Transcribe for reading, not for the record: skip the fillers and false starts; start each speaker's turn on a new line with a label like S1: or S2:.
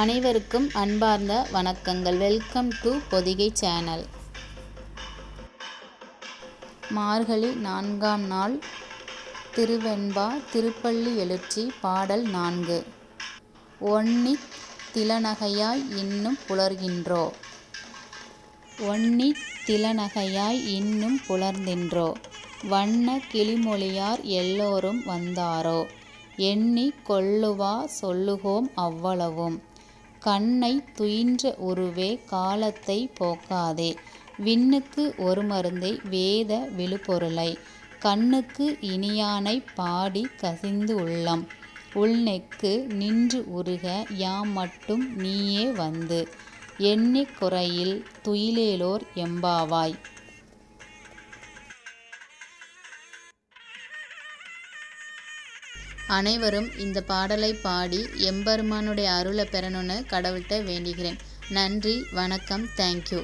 S1: அனைவருக்கும் அன்பார்ந்த வணக்கங்கள். Welcome to Podhigai channel. மார்கழி 4ஆம் நாள் திருவெண்பா திருப்பள்ளி எழுச்சி பாடல் 4. ஒன்னித் திலநகையாய் இன்னும் புலர்கின்றோ. ஒன்னித் திலநகையாய் இன்னும் புலர்ந்தின்றோ. வண்ண கிளிமொழியார் எல்லோரும் வந்தாரோ. எண்ணிக் கொள்ளுவா சொல்லுகோம் அவ்வளவும். கண்ணைத் துயின்ற உருவே காலத்தைப் போக்காதே. விண்ணுக்கு ஒரு மருந்தை வேத விழுப்பொருளை. கண்ணுக்கு இனியானைப் பாடிக் கசிந்து உள்ளம். உள்நெக்கு நின்று உருக யாம்மட்டும் நீயே வந்து. எண்ணிக் குறையில் துயிலேலோர் எம்பாவாய். அனைவரும் இந்த பாடலை பாடி எம்பெருமானுடைய அருளை பெறணும்னு கடவுள்கிட்ட வேண்டிக்கிறேன். நன்றி, வணக்கம், தேங்க்யூ.